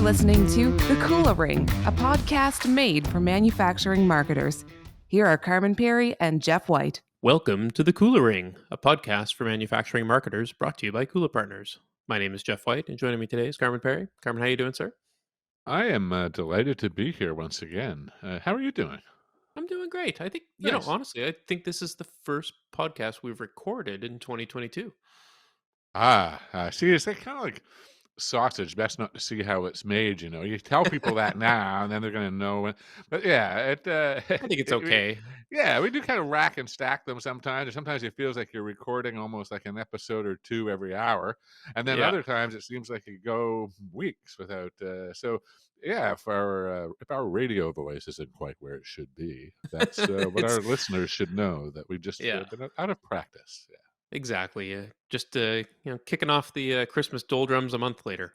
listening to The Coolering, a podcast made for manufacturing marketers. Here are Carmen Perry and Jeff White. Welcome to The Coolering, a podcast for manufacturing marketers brought to you by Cooler Partners. My name is Jeff White, and joining me today is Carmen Perry. Carmen, how are you doing, sir? I am delighted to be here once again. How are you doing? I'm doing great. I think, Nice. honestly, I think this is the first podcast we've recorded in 2022. See, it's like kind of like sausage. Best not to see how it's made. You tell people that now, and then they're going to know. But yeah, I think it's okay. we do kind of rack and stack them sometimes. Or sometimes it feels like you're recording almost like an episode or two every hour, and then Yeah. other times it seems like you go weeks without. So yeah, if our radio voice isn't quite where it should be, that's what It's our listeners should know, that we've just yeah, been out of practice. Yeah. exactly. Just kicking off the Christmas doldrums a month later.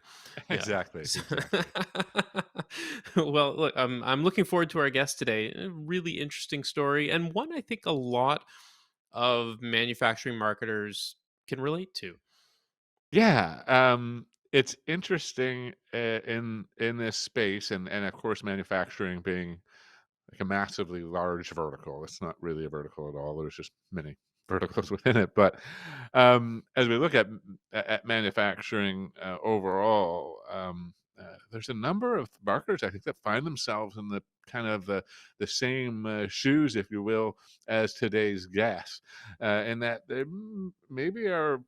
Yeah. Exactly. Well, look, I'm looking forward to our guest today. A really interesting story, and one I think a lot of manufacturing marketers can relate to. Yeah, it's interesting in this space, and of course, manufacturing being like a massively large vertical. It's not really a vertical at all. There's just many verticals within it. But as we look at manufacturing overall, there's a number of marketers I think that find themselves in the kind of the same shoes, if you will, as today's guest, in that they maybe are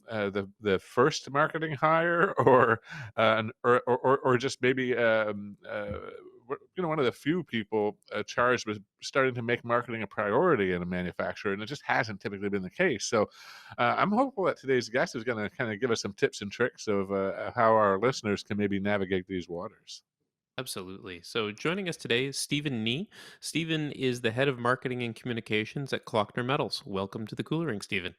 the first marketing hire, or just maybe one of the few people charged with starting to make marketing a priority in a manufacturer, and it just hasn't typically been the case. So I'm hopeful that today's guest is going to kind of give us some tips and tricks of how our listeners can maybe navigate these waters. Absolutely. So joining us today is Stephen Nghe. Stephen is the head of marketing and communications at Kloeckner Metals. Welcome to the Coolering, Stephen.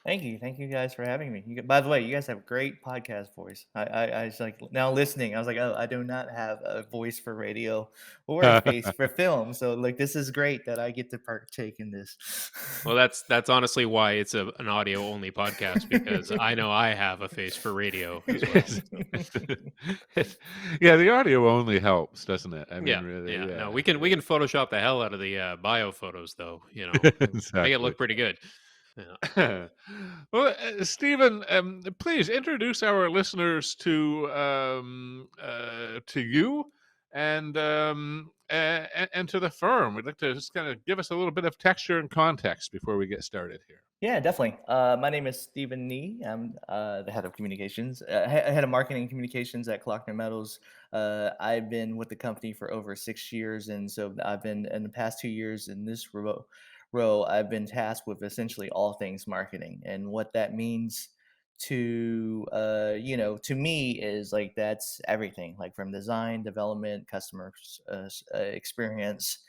Thank you. Thank you guys for having me. By the way, you guys have great podcast voice. I was like, now listening, I was like, oh, I do not have a voice for radio or a face for film. So like, this is great that I get to partake in this. Well, that's honestly why it's an audio only podcast, because I know I have a face for radio as well. Yeah, the audio only helps, doesn't it? I mean, Yeah, really, yeah. yeah. No, we can Photoshop the hell out of the bio photos, though. Make it Exactly. look pretty good. Yeah. Well, Stephen, please introduce our listeners to you and to the firm. We'd like to just kind of give us a little bit of texture and context before we get started here. Yeah, definitely. My name is Stephen Nghe. I'm the head of communications, head of marketing and communications at Kloeckner Metals. I've been with the company for over 6 years, and so I've been in the past 2 years in this row. I've been tasked with essentially all things marketing, and what that means to me is like that's everything, like from design, development, customer experience,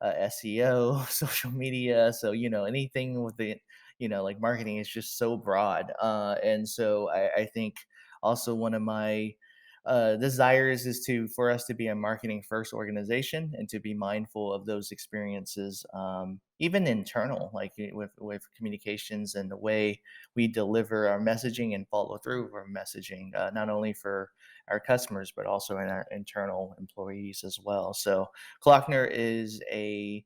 SEO, social media. So anything with the like marketing is just so broad. And so I think also one of my desires is for us to be a marketing first organization and to be mindful of those experiences, even internal, like with communications and the way we deliver our messaging and follow through with our messaging, not only for our customers but also in our internal employees as well. So Kloeckner is a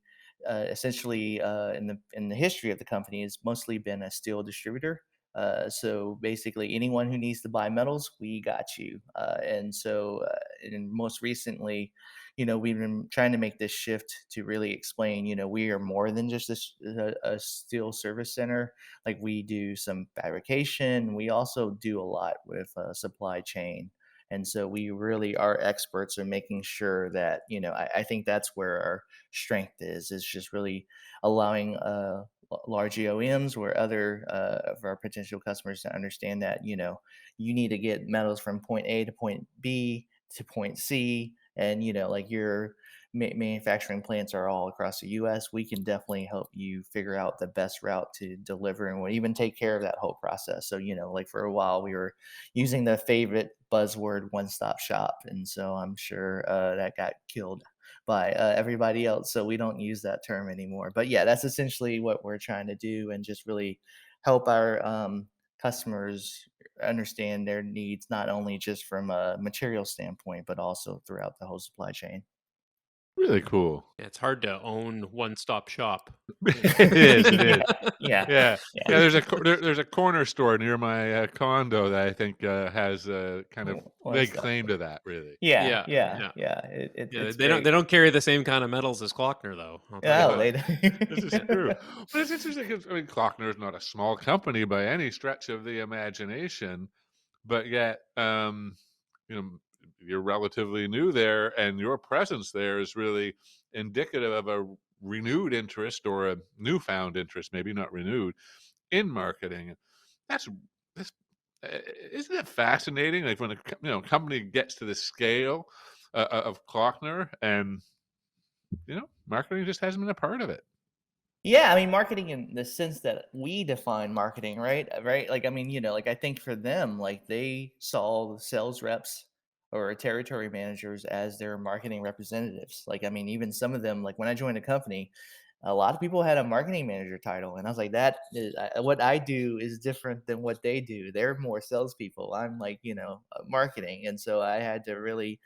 essentially in the history of the company has mostly been a steel distributor. So basically, anyone who needs to buy metals, we got you. And most recently, we've been trying to make this shift to really explain, we are more than just a steel service center. Like we do some fabrication. We also do a lot with supply chain. And so we really are experts in making sure that, I think that's where our strength is just really allowing large OEMs or other of our potential customers to understand that you need to get metals from point A to point B to point C, and like your manufacturing plants are all across the U.S. We can definitely help you figure out the best route to deliver, and we'll even take care of that whole process. So like for a while we were using the favorite buzzword one-stop shop, and so I'm sure that got killed by everybody else. So we don't use that term anymore. But yeah, that's essentially what we're trying to do, and just really help our customers understand their needs not only just from a material standpoint, but also throughout the whole supply chain. Really cool. Yeah, it's hard to own one-stop shop. It is. It Yeah, is. yeah, Yeah. yeah. Yeah. There's a corner store near my condo that I think has kind of One laid stop. claim to that. Really. Yeah, Yeah, yeah, yeah. yeah. Yeah, It's they great. don't carry the same kind of metals as Kloeckner, though, I'll tell you Oh, No, that. they this is Yeah. true. But it's interesting 'cause, I mean, Kloeckner is not a small company by any stretch of the imagination, but yet, you know, you're relatively new there, and your presence there is really indicative of a renewed interest or a newfound interest, maybe not renewed, in marketing. That's that's isn't it fascinating? Like when company gets to the scale of Kloeckner, and marketing just hasn't been a part of it. Yeah, I mean, marketing in the sense that we define marketing, right? Right? Like, I mean, like I think for them, like they saw the sales reps or territory managers as their marketing representatives. Like, I mean, even some of them, like when I joined the company, a lot of people had a marketing manager title, and I was like, what I do is different than what they do. They're more salespeople. I'm like, marketing, and so I had to really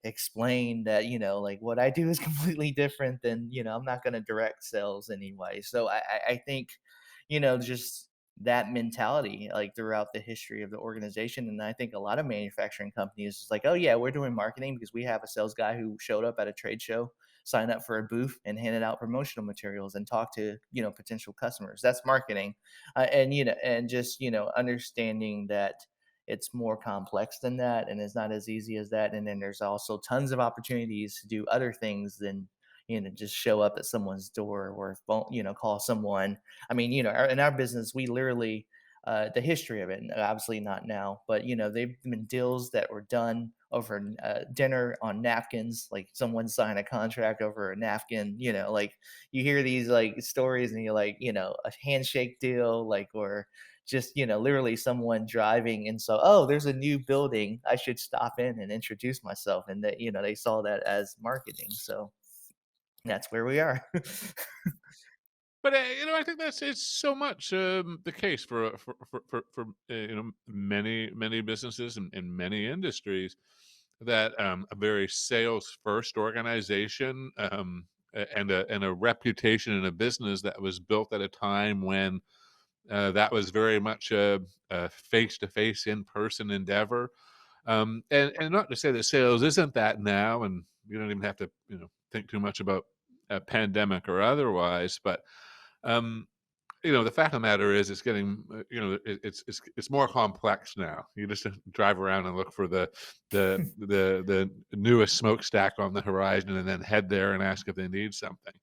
explain that like what I do is completely different than I'm not going to direct sales anyway. So I think just that mentality like throughout the history of the organization, and I think a lot of manufacturing companies is like, oh yeah, we're doing marketing because we have a sales guy who showed up at a trade show, signed up for a booth, and handed out promotional materials and talked to potential customers. That's marketing, and just understanding that it's more complex than that and it's not as easy as that. And then there's also tons of opportunities to do other things than just show up at someone's door or phone, call someone. I mean, in our business we literally the history of it, and obviously not now, but they've been deals that were done over dinner on napkins, like someone signed a contract over a napkin. Like you hear these like stories and you're like, a handshake deal, like, or just literally someone driving, and so, oh, there's a new building, I should stop in and introduce myself, and that they saw that as marketing. So that's where we are. But I think that's it's so much the case for many businesses and many industries that a very sales first organization and a reputation in a business that was built at a time when that was very much a face-to-face, in-person endeavor. And not to say that sales isn't that now, and you don't even have to think too much about a pandemic or otherwise. But um, the fact of the matter is, it's getting it's more complex now. You just drive around and look for the newest smokestack on the horizon, and then head there and ask if they need something.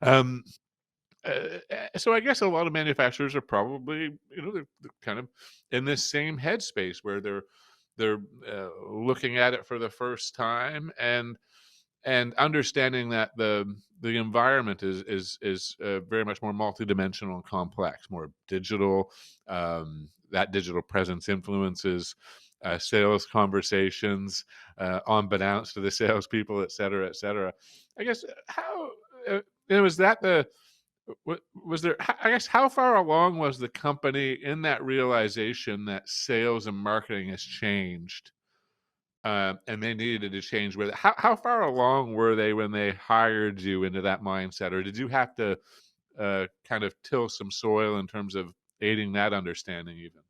Um, so I guess a lot of manufacturers are probably, they're kind of in this same headspace where they're looking at it for the first time, and understanding that the environment is very much more multidimensional and complex, more digital. That digital presence influences sales conversations, unbeknownst to the salespeople, et cetera, et cetera. I guess how is that the was there, I guess, how far along was the company in that realization that sales and marketing has changed, and they needed to change with it? How far along were they when they hired you into that mindset, or did you have to kind of till some soil in terms of aiding that understanding even?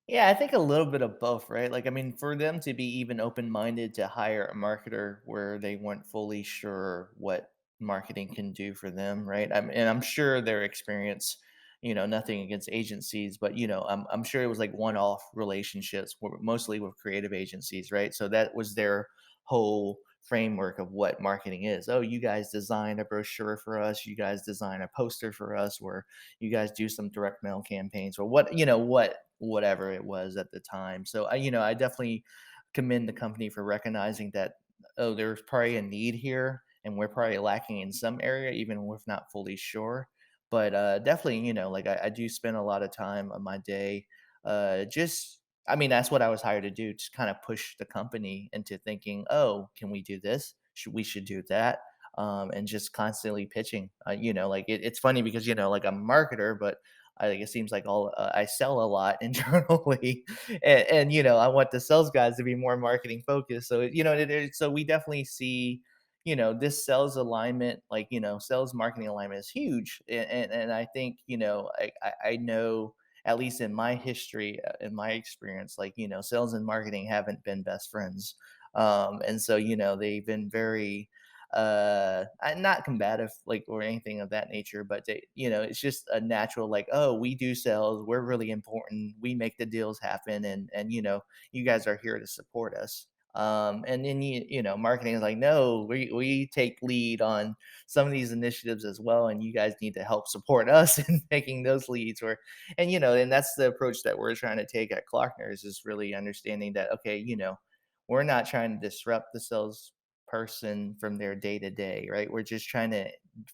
Yeah, I think a little bit of both, right? Like, I mean, for them to be even open minded to hire a marketer where they weren't fully sure what marketing can do for them, right? And I'm sure their experience, nothing against agencies, but I'm sure it was like one-off relationships, mostly with creative agencies, right? So that was their whole framework of what marketing is. Oh, you guys design a brochure for us, you guys design a poster for us, or you guys do some direct mail campaigns, or whatever it was at the time. So I definitely commend the company for recognizing that, oh, there's probably a need here and we're probably lacking in some area, even if we're not fully sure. But definitely, like I do spend a lot of time of my day just, I mean, that's what I was hired to do, to kind of push the company into thinking, oh, can we do this? We should do that. and just constantly pitching. Like it's funny because like I'm a marketer, but like it seems like all I sell a lot internally, and I want the sales guys to be more marketing focused. So so we definitely see this sales alignment, like sales marketing alignment is huge, and I think I know at least in my history, in my experience, like sales and marketing haven't been best friends, and so they've been very not combative like or anything of that nature, but they it's just a natural like, oh, we do sales, we're really important, we make the deals happen, and you guys are here to support us. And then marketing is like, no, we take lead on some of these initiatives as well, and you guys need to help support us in making those leads. Or and that's the approach that we're trying to take at Kloeckner, is just really understanding that, okay, we're not trying to disrupt the sales person from their day to day, right? We're just trying to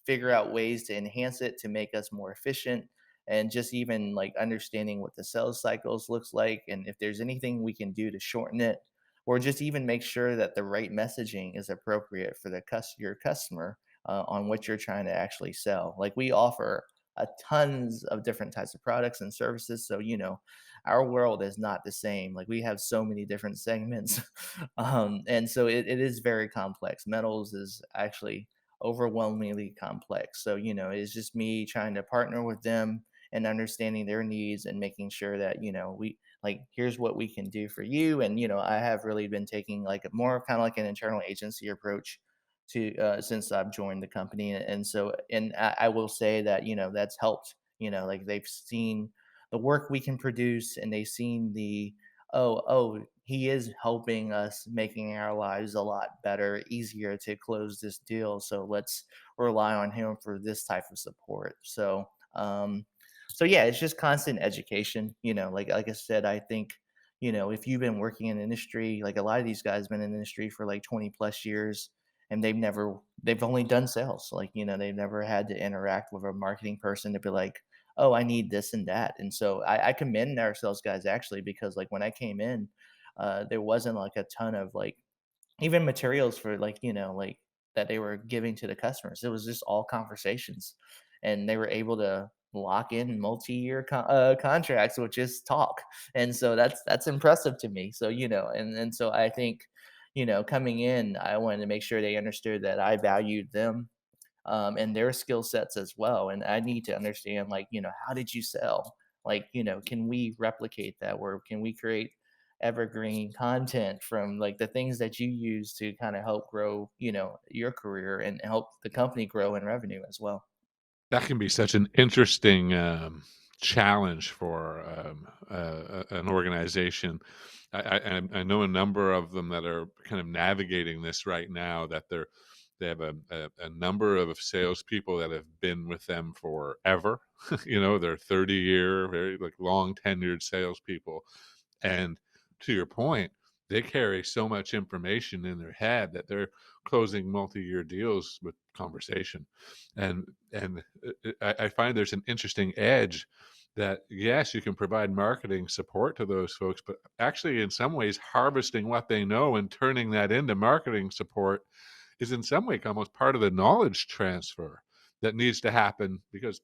figure out ways to enhance it to make us more efficient, and just even like understanding what the sales cycles looks like, and if there's anything we can do to shorten it, or just even make sure that the right messaging is appropriate for your customer on what you're trying to actually sell. Like we offer a tons of different types of products and services, so our world is not the same. Like we have so many different segments, and so it is very complex. Metals is actually overwhelmingly complex. So it's just me trying to partner with them and understanding their needs and making sure that we like, here's what we can do for you. And I have really been taking like a more kind of like an internal agency approach to since I've joined the company. And so and I will say that that's helped. Like they've seen the work we can produce, and they've seen the, oh, he is helping us, making our lives a lot better, easier to close this deal, so let's rely on him for this type of support. So yeah, it's just constant education. Like I said, I think if you've been working in industry, like a lot of these guys been in the industry for like 20 plus years, and they've only done sales. Like they've never had to interact with a marketing person to be like, oh, I need this and that. And so I commend our sales guys actually, because like when I came in, there wasn't like a ton of like even materials for like like that they were giving to the customers. It was just all conversations, and they were able to lock in multi-year contracts with just talk. And so that's impressive to me. So and so I think coming in, I wanted to make sure they understood that I valued them, and their skill sets as well. And I need to understand, like, how did you sell? Like, can we replicate that? Or can we create evergreen content from like the things that you use to kind of help grow, your career and help the company grow in revenue as well? That can be such an interesting challenge for an organization. I know a number of them that are kind of navigating this right now. That they have a number of salespeople that have been with them forever. They're 30-year, very like long tenured salespeople. And to your point, they carry so much information in their head that they're closing multi-year deals with conversation. And I find there's an interesting edge that, yes, you can provide marketing support to those folks, but actually in some ways harvesting what they know and turning that into marketing support is in some way almost part of the knowledge transfer that needs to happen, because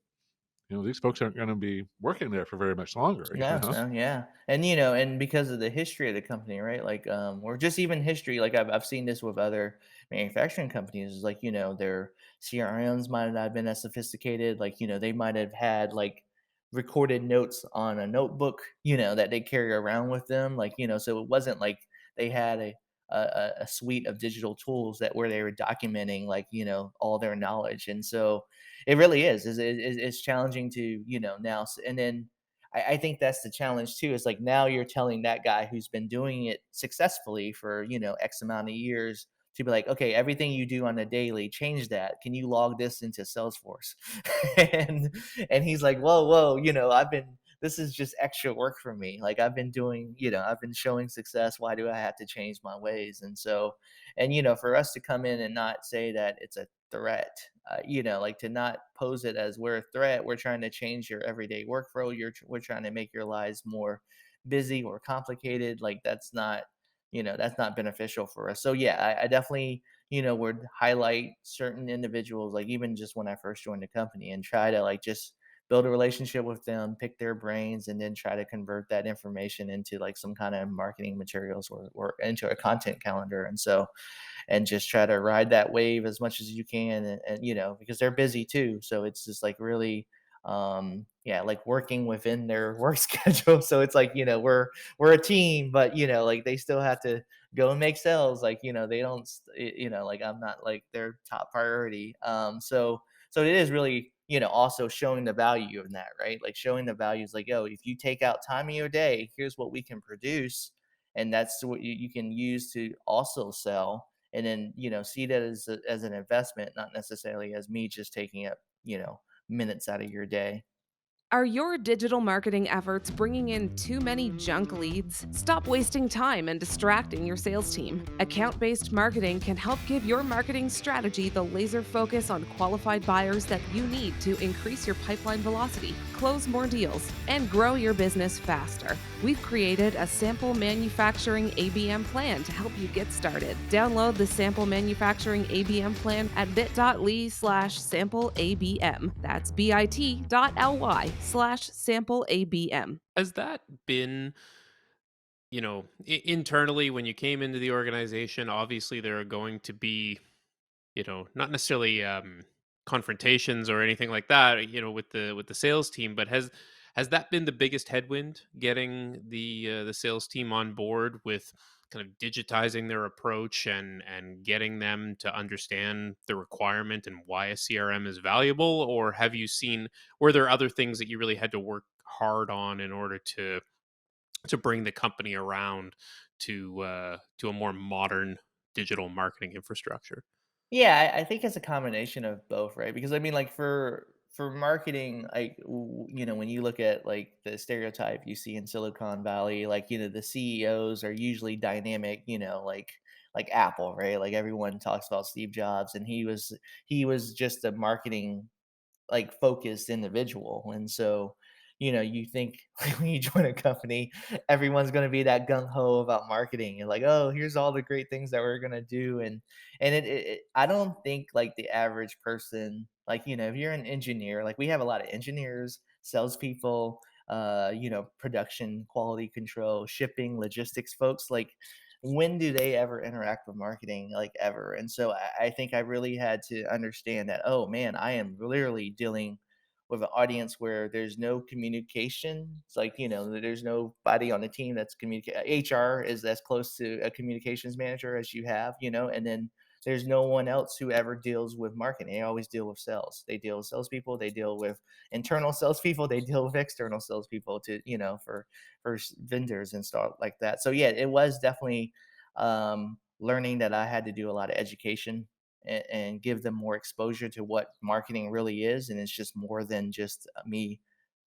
these folks aren't going to be working there for very much longer. No, no, yeah. And and because of the history of the company, right? Like or just even history, like I've seen this with other manufacturing companies, is like, their CRMs might not have been as sophisticated. Like, they might have had like recorded notes on a notebook, that they carry around with them. Like, so it wasn't like they had a suite of digital tools that where they were documenting like, all their knowledge. And so it really it's challenging to, now. And then I think that's the challenge too. Is like now you're telling that guy who's been doing it successfully for X amount of years to be like, okay, everything you do on a daily, change that. Can you log this into Salesforce? and and he's like, whoa, I've been this is just extra work for me. Like I've been doing, I've been showing success. Why do I have to change my ways? And so, and for us to come in and not say that it's a threat, like to not pose it as we're a threat. We're trying to change your everyday workflow. We're trying to make your lives more busy or complicated. Like that's not beneficial for us. So yeah, I definitely would highlight certain individuals, like even just when I first joined the company, and try to like just build a relationship with them, pick their brains, and then try to convert that information into like some kind of marketing materials, or into a content calendar. And just try to ride that wave as much as you can, and because they're busy too, so it's just like really yeah, like working within their work schedule. So it's like, we're a team, but like they still have to go and make sales. Like, they don't like I'm not like their top priority. So it is really, also showing the value of that, right? Like showing the values, like, oh, if you take out time of your day, here's what we can produce, and that's what you can use to also sell. And then see that as an investment, not necessarily as me just taking up minutes out of your day. Are your digital marketing efforts bringing in too many junk leads? Stop wasting time and distracting your sales team. Account based marketing can help give your marketing strategy the laser focus on qualified buyers that you need to increase your pipeline velocity, close more deals, and grow your business faster. We've created a sample manufacturing ABM plan to help you get started. Download the sample manufacturing ABM plan at bit.ly/sample ABM. That's bit.ly/sample ABM. Has that been, internally when you came into the organization? Obviously, there are going to be, not necessarily confrontations or anything like that, with the sales team. But has that been the biggest headwind, getting the sales team on board with kind of digitizing their approach and getting them to understand the requirement and why a CRM is valuable? Or have you seen, were there other things that you really had to work hard on in order to bring the company around to a more modern digital marketing infrastructure? Yeah, I think it's a combination of both, right? Because I mean, like for marketing, like when you look at like the stereotype you see in Silicon Valley, like the CEOs are usually dynamic, like Apple, right? Like everyone talks about Steve Jobs, and he was just a marketing like focused individual. And so you think like when you join a company, everyone's going to be that gung-ho about marketing, and like, oh, here's all the great things that we're going to do. And I don't think like the average person, like if you're an engineer, like we have a lot of engineers, salespeople, production, quality control, shipping, logistics folks, like when do they ever interact with marketing, like ever? And so I think I really had to understand that, oh man, I am literally dealing with an audience where there's no communication. It's like, there's nobody on the team that's communicate. HR is as close to a communications manager as you have, and then there's no one else who ever deals with marketing. They always deal with sales. They deal with salespeople. They deal with internal salespeople. They deal with external salespeople to, for vendors and stuff like that. So yeah, it was definitely learning that I had to do a lot of education, and give them more exposure to what marketing really is. And it's just more than just me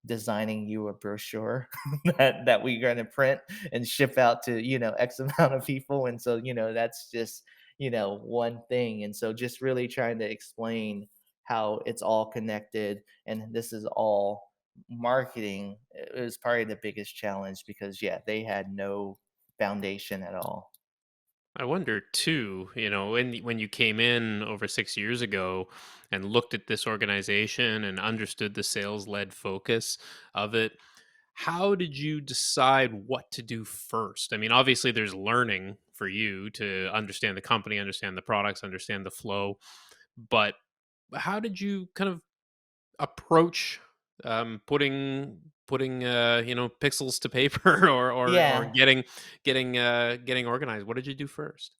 designing you a brochure that we're going to print and ship out to X amount of people. And so that's just one thing. And so just really trying to explain how it's all connected, and this is all marketing. It was probably the biggest challenge, because yeah, they had no foundation at all. I wonder too, when you came in over 6 years ago and looked at this organization and understood the sales led focus of it, how did you decide what to do first? I mean, obviously, there's learning for you to understand the company, understand the products, understand the flow, but how did you kind of approach putting pixels to paper or Yeah. getting organized? What did you do first?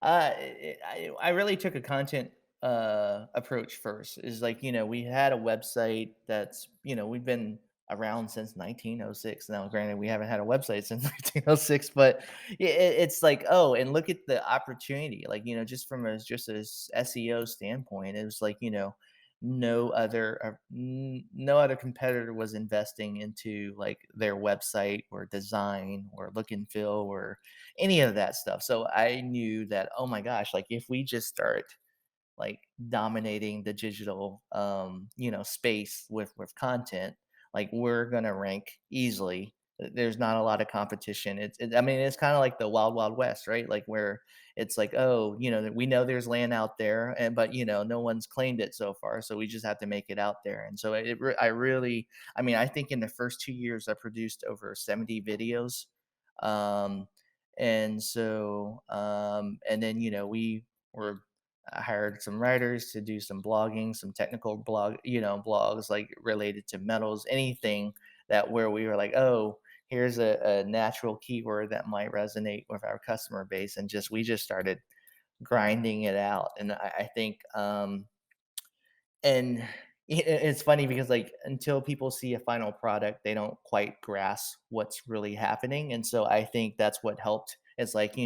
I really took a content approach first. Is like, we had a website that's, we've been around since 1906. Now, granted, we haven't had a website since 1906, but it's like, oh, and look at the opportunity. Like, just from a SEO standpoint, it was like, no other competitor was investing into like their website or design or look and feel or any of that stuff. So I knew that, oh my gosh, like if we just start like dominating the digital space with content, like we're gonna rank easily. There's not a lot of competition. I mean, it's kind of like the wild wild west, right? Like where it's like, oh, we know there's land out there, and but no one's claimed it so far, so we just have to make it out there. And so I really, I mean, I think in the first 2 years I produced over 70 videos. um and then we were I hired some writers to do some blogging, some technical blogs like related to metals, anything that where we were like, oh, here's a natural keyword that might resonate with our customer base, and just we just started grinding it out. And I think and it's funny because like until people see a final product they don't quite grasp what's really happening. And so I think that's what helped. It's like,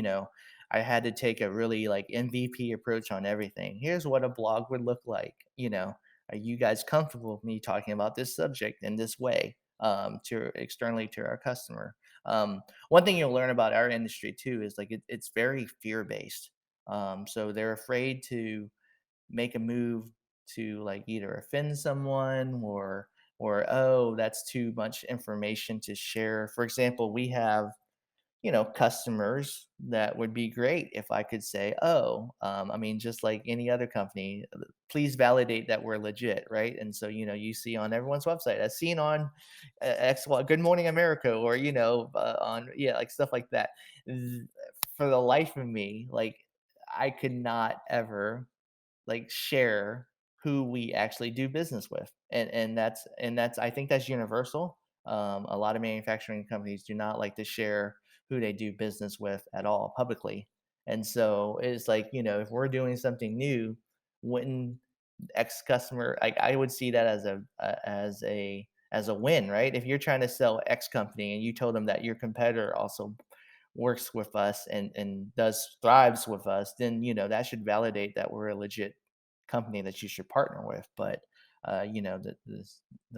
I had to take a really like MVP approach on everything. Here's what a blog would look like. Are you guys comfortable with me talking about this subject in this way, to externally to our customer? One thing you'll learn about our industry too is like it's very fear based. So they're afraid to make a move to like either offend someone, or oh, that's too much information to share. For example, we have customers that would be great if I could say, oh, I mean, just like any other company, please validate that we're legit, right? And so you see on everyone's website, as seen on Good Morning America, or on, yeah, like stuff like that. Th- for the life of me, like I could not ever like share who we actually do business with. And that's I think that's universal. A lot of manufacturing companies do not like to share who they do business with at all publicly. And so it's like, if we're doing something new, when X customer, like I would see that as a win, right? If you're trying to sell X company and you told them that your competitor also works with us and does thrives with us, then that should validate that we're a legit company that you should partner with. But the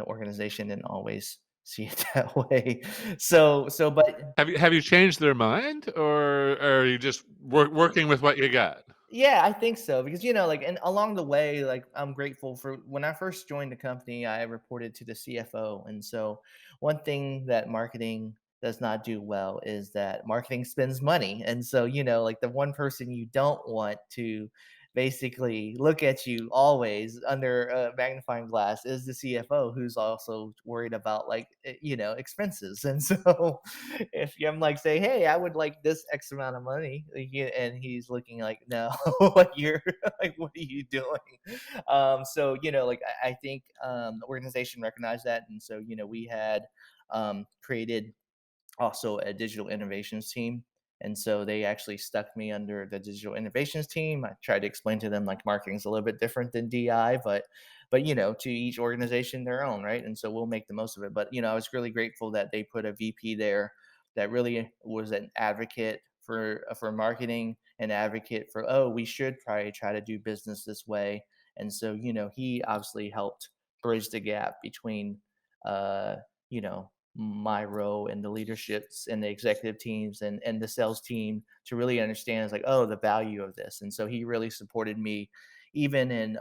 organization didn't always see it that way. But Have you changed their mind, or are you just working with what you got? yeah, I think so because like, and along the way, like I'm grateful for when I first joined the company, I reported to the CFO. And so one thing that marketing does not do well is that marketing spends money. And so, like the one person you don't want to basically look at you always under a magnifying glass is the CFO, who's also worried about like expenses. And so if I'm like say, hey, I would like this X amount of money, like, and he's looking like, no, like you're like, what are you doing? So like I think the organization recognized that. And so we had created also a digital innovations team. And so they actually stuck me under the digital innovations team. I tried to explain to them like marketing's a little bit different than DI, but to each organization their own, right? And so we'll make the most of it. But I was really grateful that they put a VP there that really was an advocate for marketing, an advocate for, oh, we should probably try to do business this way. And so he obviously helped bridge the gap between uh you know my role and the leaderships and the executive teams and the sales team to really understand, it's like, oh, the value of this. And so he really supported me even in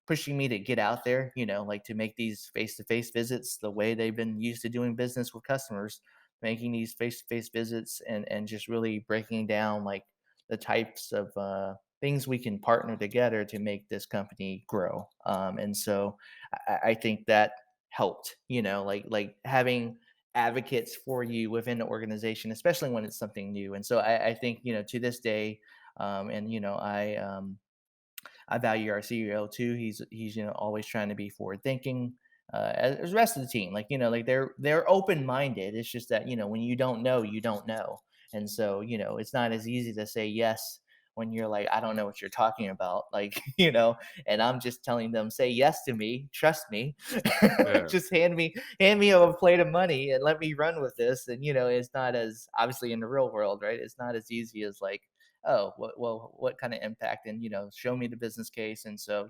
pushing me to get out there, like to make these face-to-face visits the way they've been used to doing business with customers, making these face-to-face visits and just really breaking down like the types of things we can partner together to make this company grow. And so I think that helped, like having advocates for you within the organization, especially when it's something new. And so I think, to this day, and I value our CEO too. He's always trying to be forward thinking. As the rest of the team, like like they're open minded. It's just that when you don't know, you don't know. And so it's not as easy to say yes when you're like, I don't know what you're talking about, like and I'm just telling them, say yes to me, trust me, Yeah. just hand me a plate of money and let me run with this. And it's not as obviously in the real world, right? It's not as easy as like, oh, what kind of impact, and show me the business case. And so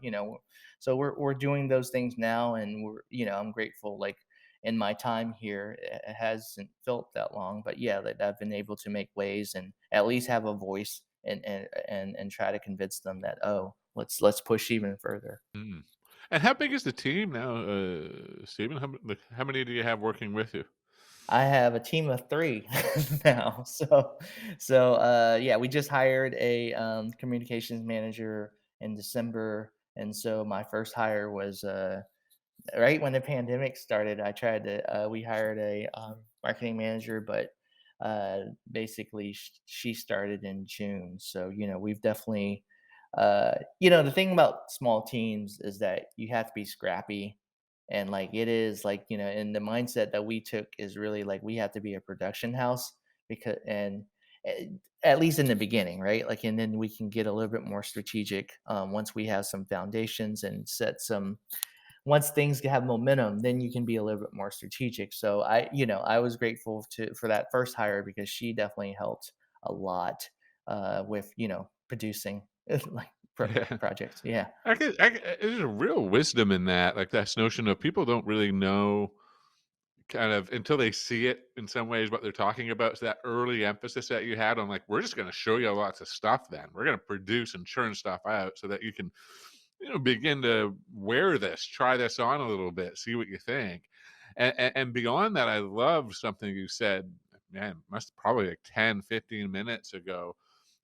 so we're doing those things now. And we're I'm grateful, like in my time here, it hasn't felt that long, but yeah, that I've been able to make waves and at least have a voice and try to convince them that, oh, let's push even further. Mm. And how big is the team now, Stephen? How many do you have working with you? I have a team of 3 now. Yeah, we just hired a, communications manager in December, and so my first hire was, right when the pandemic started. I tried to we hired a, marketing manager, but, basically she started in June. So, we've definitely, the thing about small teams is that you have to be scrappy, and, like, it is, like, and the mindset that we took is really, like, we have to be a production house, because and, eh, at least in the beginning, right? Like, and then we can get a little bit more strategic, once we have some foundations and set some once things have momentum, then you can be a little bit more strategic. So I was grateful to for that first hire, because she definitely helped a lot, with, producing like Yeah. projects. Yeah. There's a real wisdom in that, like this notion of people don't really know kind of until they see it in some ways what they're talking about. So that early emphasis that you had on like, we're just going to show you lots of stuff. Then we're going to produce and churn stuff out so that you can, begin to wear this, try this on a little bit, see what you think. And beyond that, I love something you said, man, must probably like 10, 15 minutes ago,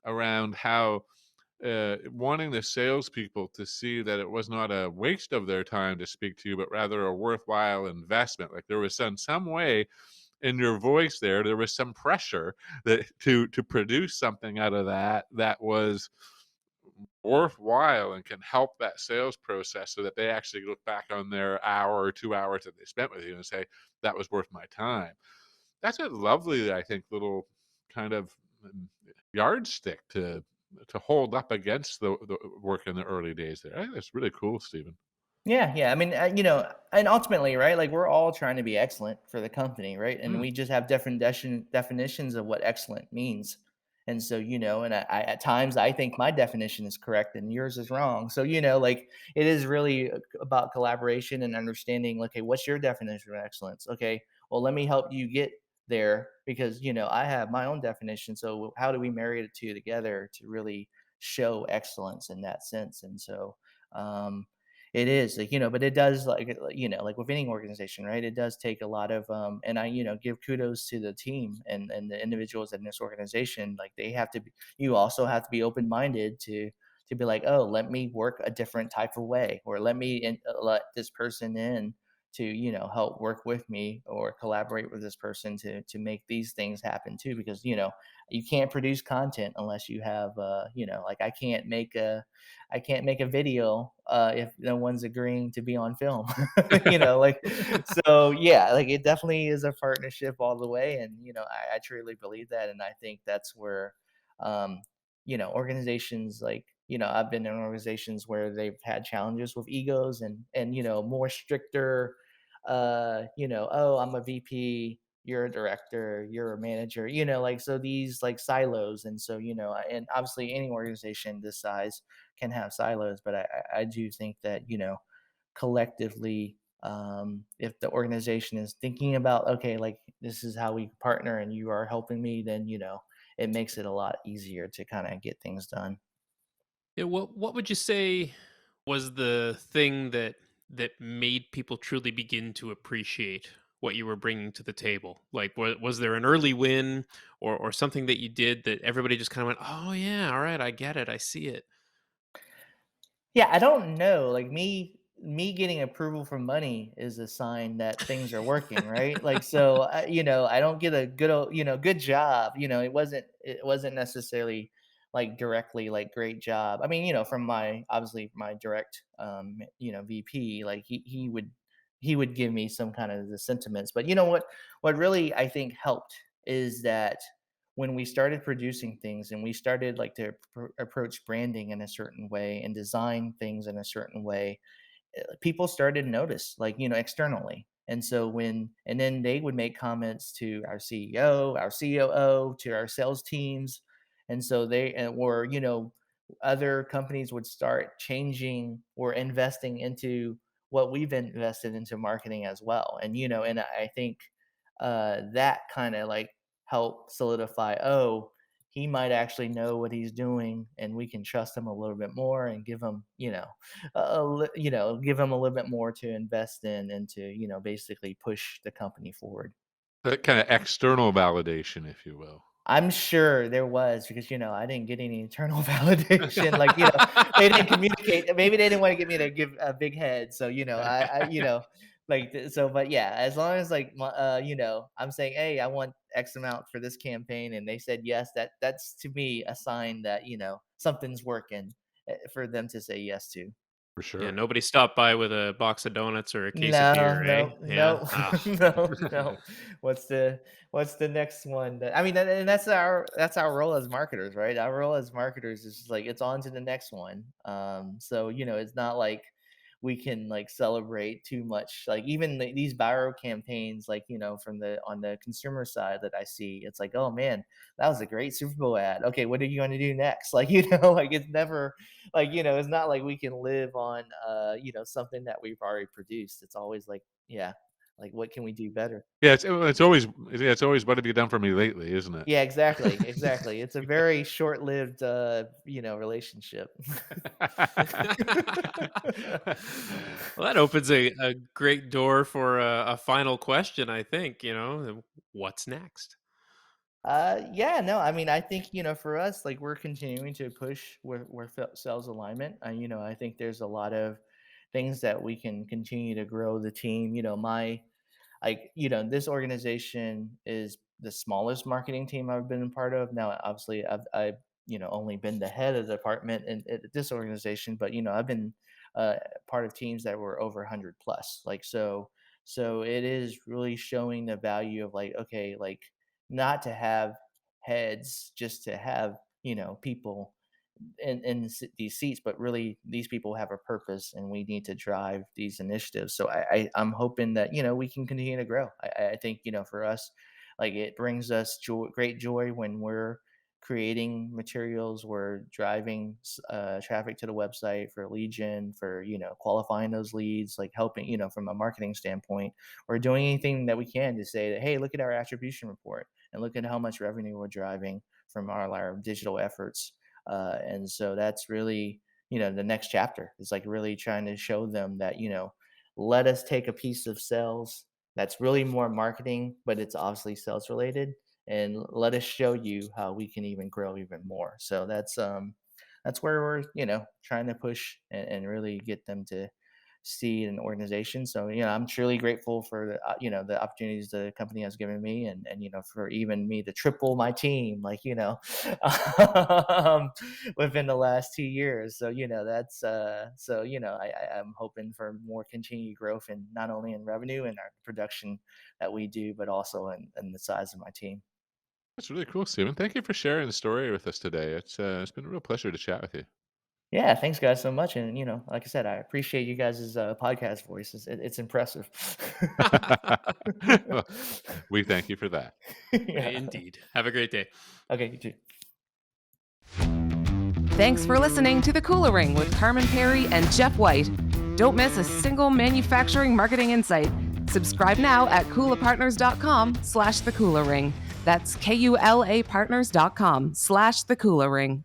around how wanting the salespeople to see that it was not a waste of their time to speak to you, but rather a worthwhile investment. Like there was some way in your voice there was some pressure that to produce something out of that was worthwhile and can help that sales process, so that they actually look back on their hour or 2 hours that they spent with you and say that was worth my time. That's a lovely, I think, little kind of yardstick to hold up against the work in the early days there. I think that's really cool, Stephen. Yeah, yeah. I mean, and ultimately, right? Like, we're all trying to be excellent for the company, right? And Mm. we just have different definitions of what excellent means. And so, and at times I think my definition is correct and yours is wrong. So, like, it is really about collaboration and understanding. Okay, what's your definition of excellence? Okay, well, let me help you get there, because I have my own definition. So, how do we marry the two together to really show excellence in that sense? And so. It is, like, but it does, like with any organization, right? It does take a lot of, and I, give kudos to the team and the individuals in this organization. Like, they have to be, you also have to be open minded to be like, oh, let me work a different type of way, or let me let this person in to, help work with me or collaborate with this person to make these things happen too. Because you can't produce content unless you have, like, I can't make a video, if no one's agreeing to be on film. Like, so yeah, like, it definitely is a partnership all the way, and I truly believe that, and I think that's where, um, organizations, like, I've been in organizations where they've had challenges with egos and more stricter, oh, I'm a VP, you're a director, you're a manager, like, so these, like, silos. And so, and obviously any organization this size can have silos, but I do think that, collectively, if the organization is thinking about, okay, like, this is how we partner and you are helping me, then, it makes it a lot easier to kind of get things done. Yeah, what would you say was the thing that made people truly begin to appreciate what you were bringing to the table? Like, was there an early win, or something that you did that everybody just kind of went, "Oh yeah, all right, I get it, I see it." Yeah, I don't know. Like, me getting approval from money is a sign that things are working, right? Like, so I don't get a good job. It wasn't necessarily like directly like great job. I mean, from my obviously my direct VP, like, he would give me some kind of the sentiments. But what really I think helped is that when we started producing things and we started, like, to approach branding in a certain way and design things in a certain way, people started to notice, like, externally. And so and then they would make comments to our CEO, our COO, to our sales teams. And so or, other companies would start changing or investing into what we've invested into marketing as well. And, and I think, that kind of, like, help solidify, oh, he might actually know what he's doing, and we can trust him a little bit more and give him, give him a little bit more to invest in and to, basically push the company forward. That kind of external validation, if you will. I'm sure there was because, I didn't get any internal validation. Like, they didn't communicate. Maybe they didn't want to get me to give a big head. So, so, but yeah, as long as like, I'm saying, hey, I want X amount for this campaign, and they said yes. That's to me a sign that something's working for them to say yes to. For Yeah, sure. nobody stopped by with a box of donuts or a case of No, beer, eh? no, Yeah. no, Ah. no, no. What's the next one? I mean, and that's our role as marketers, right? Our role as marketers is just like it's on to the next one. So it's not like we can like celebrate too much. Like even these viral campaigns, like from the on the consumer side that I see, it's like, oh man, that was a great Super Bowl ad. Okay, what are you going to do next? Like like it's never like it's not like we can live on something that we've already produced. It's always like, yeah, like what can we do better? Yeah, it's always what have you done for me lately, isn't it? Yeah, exactly. It's a very short-lived relationship. Well, that opens a great door for a final question, I think, what's next? Yeah, no, I mean, I think for us, like we're continuing to push sales alignment. I think there's a lot of things that we can continue to grow the team. My like this organization is the smallest marketing team I've been a part of. Now obviously I've only been the head of the department in at this organization, but I've been uh, part of teams that were over 100 plus, like so it is really showing the value of like, okay, like not to have heads just to have people these seats, but really these people have a purpose, and we need to drive these initiatives. So I'm hoping that we can continue to grow. I think for us, like it brings us great joy when we're creating materials, we're driving traffic to the website for lead gen, for qualifying those leads, like helping from a marketing standpoint, or doing anything that we can to say that, hey, look at our attribution report and look at how much revenue we're driving from our digital efforts. And so that's really, the next chapter is like really trying to show them that, let us take a piece of sales that's really more marketing, but it's obviously sales related, and let us show you how we can even grow even more. So that's where we're, trying to push and really get them to see an organization. So, I'm truly grateful for the opportunities the company has given me, and for even me to triple my team, like um, within the last 2 years. So, that's I'm hoping for more continued growth, and not only in revenue and our production that we do, but also in the size of my team. That's really cool, Stephen. Thank you for sharing the story with us today. It's been a real pleasure to chat with you. Yeah, thanks guys so much. And like I said, I appreciate you guys' podcast voices. It's impressive. Well, we thank you for that. Yeah. Indeed. Have a great day. Okay, you too. Thanks for listening to The Cooler Ring with Carmen Perry and Jeff White. Don't miss a single manufacturing marketing insight. Subscribe now at KulaPartners.com/The Cooler Ring. That's KULAPartners.com/The Cooler Ring.